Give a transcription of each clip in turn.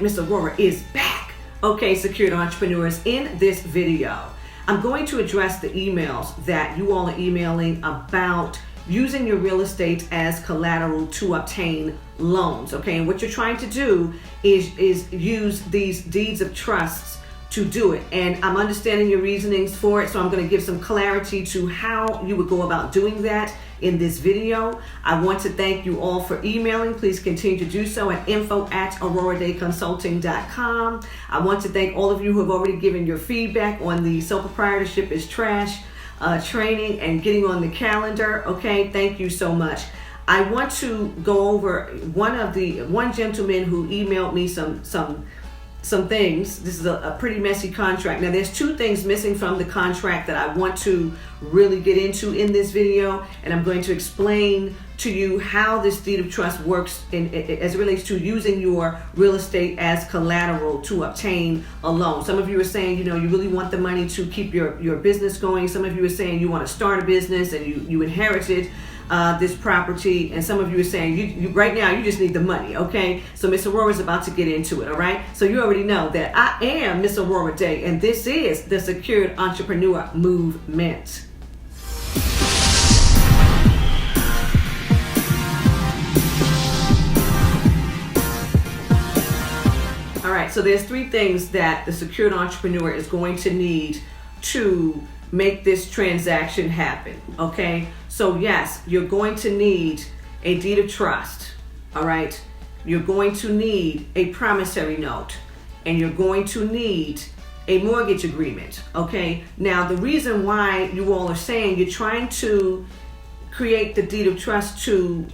Miss Aurorah is back. Okay, secured entrepreneurs, in this video, I'm going to address the emails that you all are emailing about using your real estate as collateral to obtain loans. Okay, and what you're trying to do is use these deeds of trusts to do it. And I'm understanding your reasonings for it, so I'm going to give some clarity to how you would go about doing that in this video. I want to thank you all for emailing. Please continue to do so at info@aurorahdayconsulting.com. I want to thank all of you who have already given your feedback on the sole proprietorship is trash training and getting on the calendar. Okay, thank you so much. I want to go over one gentleman who emailed me some things. This is a pretty messy contract. Now, there's two things missing from the contract that I want to really get into in this video, and I'm going to explain to you how this deed of trust works as it relates to using your real estate as collateral to obtain a loan. Some of you are saying, you really want the money to keep your business going. Some of you are saying you want to start a business and you inherited this property, and some of you are saying you right now you just need the money. Okay, so Miss Aurorah is about to get into it. All right, so you already know that I am Miss Aurorah Dey, and this is the Secured Entrepreneur Movement. All right, so there's three things that the secured entrepreneur is going to need to make this transaction happen. Okay, so yes, you're going to need a deed of trust. All right, you're going to need a promissory note, and you're going to need a mortgage agreement. Okay, now the reason why you all are saying you're trying to create the deed of trust to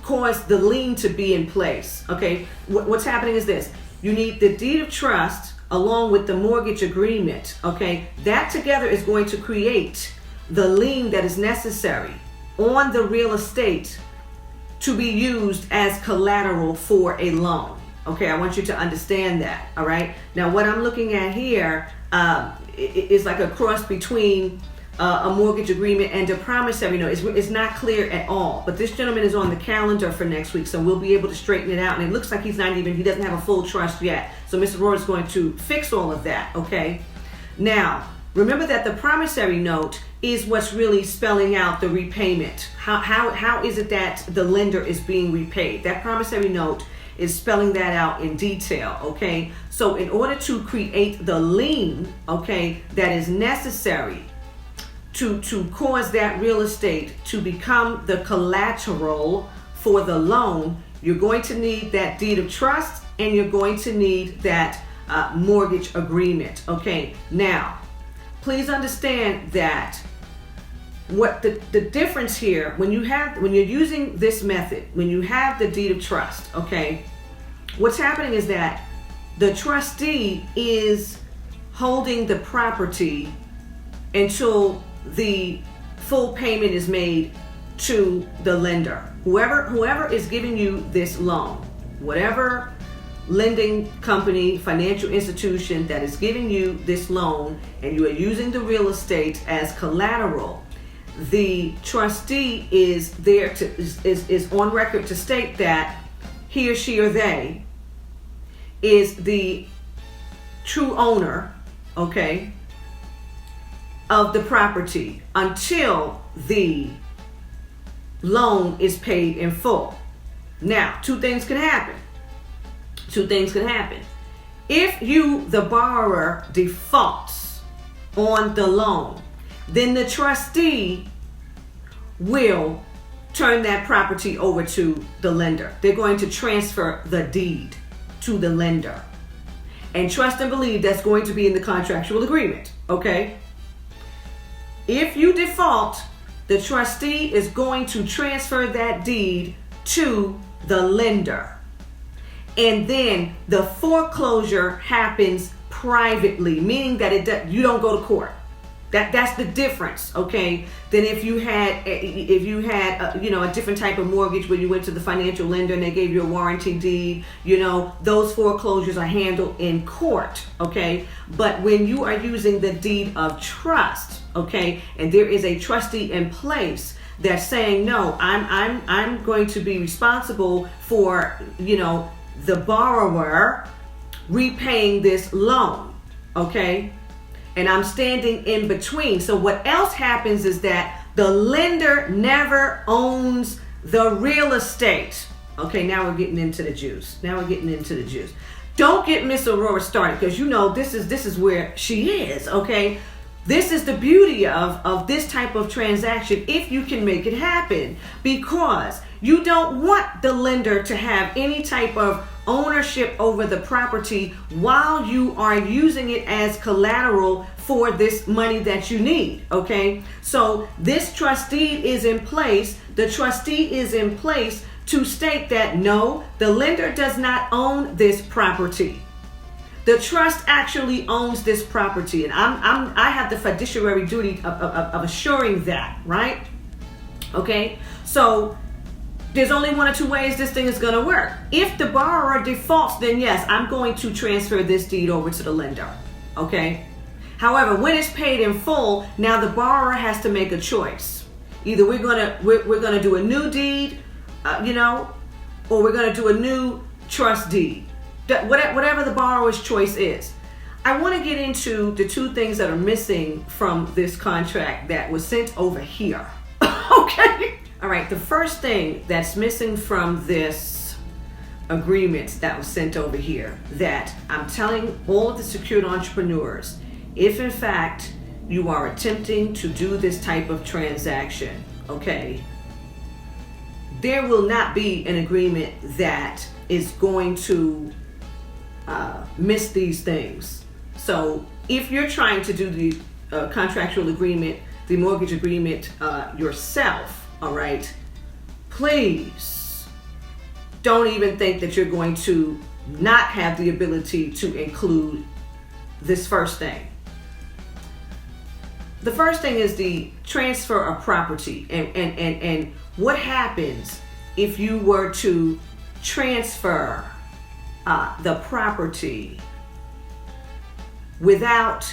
cause the lien to be in place. Okay, what's happening is this: you need the deed of trust along with the mortgage agreement. Okay, that together is going to create the lien that is necessary on the real estate to be used as collateral for a loan. Okay, I want you to understand that. All right, now what I'm looking at here is like a cross between a mortgage agreement and a promissory note. It's not clear at all, but this gentleman is on the calendar for next week, so we'll be able to straighten it out. And it looks like he doesn't have a full trust yet. So Mr. Aurorah is going to fix all of that. Okay, now remember that the promissory note is what's really spelling out the repayment. How is it that the lender is being repaid? That promissory note is spelling that out in detail. Okay, so in order to create the lien, okay, that is necessary to cause that real estate to become the collateral for the loan, you're going to need that deed of trust, and you're going to need that mortgage agreement. Okay, now please understand that what the difference here, when you're using this method, when you have the deed of trust, okay, what's happening is that the trustee is holding the property until the full payment is made to the lender. Whoever is giving you this loan, whatever lending company, financial institution that is giving you this loan, and you are using the real estate as collateral, the trustee is there is on record to state that he or she or they is the true owner, okay, of the property until the loan is paid in full. Now, two things can happen. If you, the borrower, defaults on the loan, then the trustee will turn that property over to the lender. They're going to transfer the deed to the lender. And trust and believe that's going to be in the contractual agreement. Okay? If you default, the trustee is going to transfer that deed to the lender. And then the foreclosure happens privately, meaning that you don't go to court. That's the difference, okay? Than if you had a different type of mortgage where you went to the financial lender and they gave you a warranty deed. Those foreclosures are handled in court, okay? But when you are using the deed of trust, okay, and there is a trustee in place that's saying, no, I'm going to be responsible for the borrower repaying this loan, okay? And I'm standing in between. So what else happens is that the lender never owns the real estate. Okay, now we're getting into the juice. Don't get Miss Aurorah started, because you know this is where she is, okay? This is the beauty of this type of transaction, if you can make it happen, because you don't want the lender to have any type of ownership over the property while you are using it as collateral for this money that you need, okay? So this trustee is in place. The trustee is in place to state that no, the lender does not own this property. The trust actually owns this property, and I have the fiduciary duty of assuring that, right? Okay, so there's only one or two ways this thing is going to work. If the borrower defaults, then yes, I'm going to transfer this deed over to the lender, okay? However, when it's paid in full, now the borrower has to make a choice. Either we're gonna do a new deed, or we're gonna do a new trust deed. Whatever the borrower's choice is. I want to get into the two things that are missing from this contract that was sent over here. Okay. All right. The first thing that's missing from this agreement that was sent over here, that I'm telling all of the secured entrepreneurs, if in fact you are attempting to do this type of transaction, okay, there will not be an agreement that is going to miss these things. So if you're trying to do the contractual agreement, the mortgage agreement yourself, all right, please don't even think that you're going to not have the ability to include this first thing. The first thing is the transfer of property, and what happens if you were to transfer the property without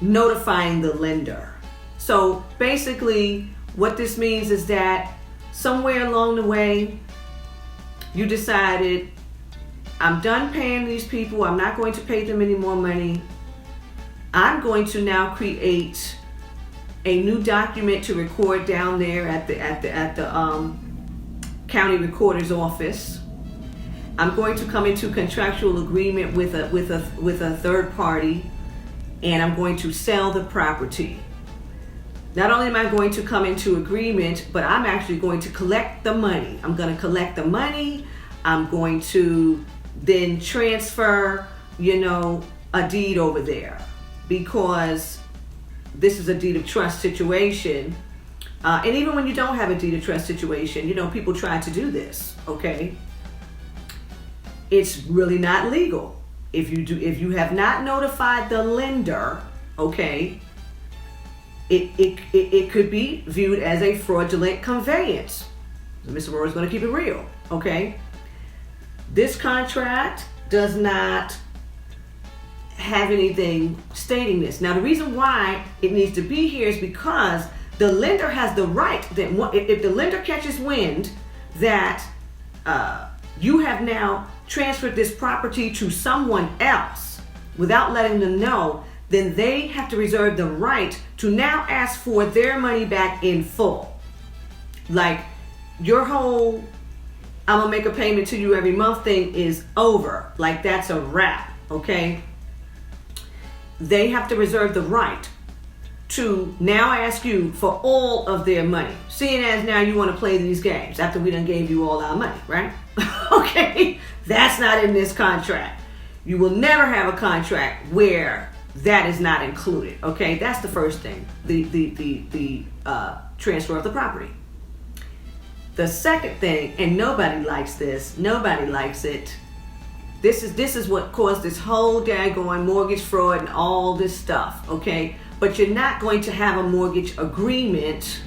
notifying the lender. So basically what this means is that somewhere along the way you decided, I'm done paying these people, I'm not going to pay them any more money. I'm going to now create a new document to record down there at the county recorder's office. I'm going to come into contractual agreement with a third party, and I'm going to sell the property. Not only am I going to come into agreement, but I'm actually going to collect the money. I'm going to collect the money. I'm going to then transfer, a deed over there, because this is a deed of trust situation. And even when you don't have a deed of trust situation, people try to do this, okay? It's really not legal. If you have not notified the lender, okay, it could be viewed as a fraudulent conveyance. Ms. Aurorah is going to keep it real, okay? This contract does not have anything stating this. Now, the reason why it needs to be here is because the lender has the right that if the lender catches wind that you have now transferred this property to someone else without letting them know, then they have to reserve the right to now ask for their money back in full. Like, your whole I'm gonna make a payment to you every month thing is over. Like, that's a wrap, okay? They have to reserve the right to now ask you for all of their money, seeing as now you want to play these games after we done gave you all our money, right? Okay, that's not in this contract. You will never have a contract where that is not included, okay? That's the first thing, the transfer of the property. The second thing, and nobody likes this, nobody likes it. This is what caused this whole daggone mortgage fraud and all this stuff, okay? But you're not going to have a mortgage agreement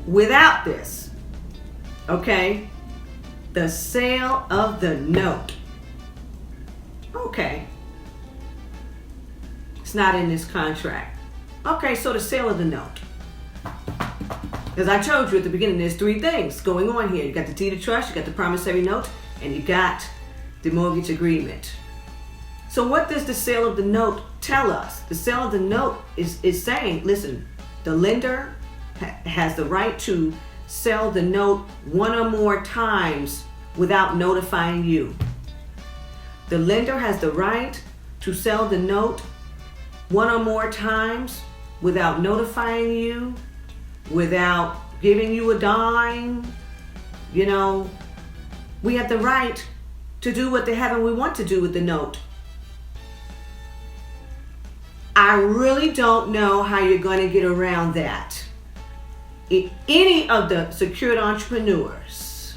without this, okay? The sale of the note. Okay. It's not in this contract. Okay, so the sale of the note. As I told you at the beginning, there's three things going on here. You got the deed of trust, you got the promissory note, and you got the mortgage agreement. So what does the sale of the note tell us? The sale of the note is saying, listen, the lender has the right to sell the note one or more times without notifying you. The lender has the right to sell the note one or more times without notifying you, without giving you a dime. You know, we have the right to do what the heaven we want to do with the note. I really don't know how you're going to get around that. If any of the secured entrepreneurs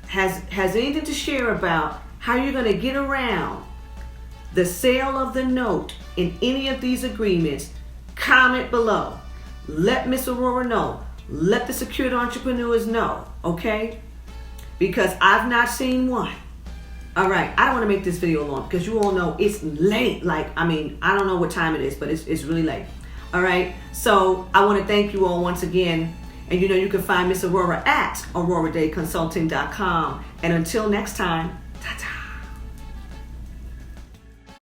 has anything to share about how you're going to get around the sale of the note in any of these agreements, comment below. Let Miss Aurorah know. Let the secured entrepreneurs know, okay? Because I've not seen one. All right, I don't want to make this video long because you all know it's late. I don't know what time it is, but it's really late. All right, so I want to thank you all once again. And you can find Miss Aurorah at AurorahDayConsulting.com. And until next time, ta-ta.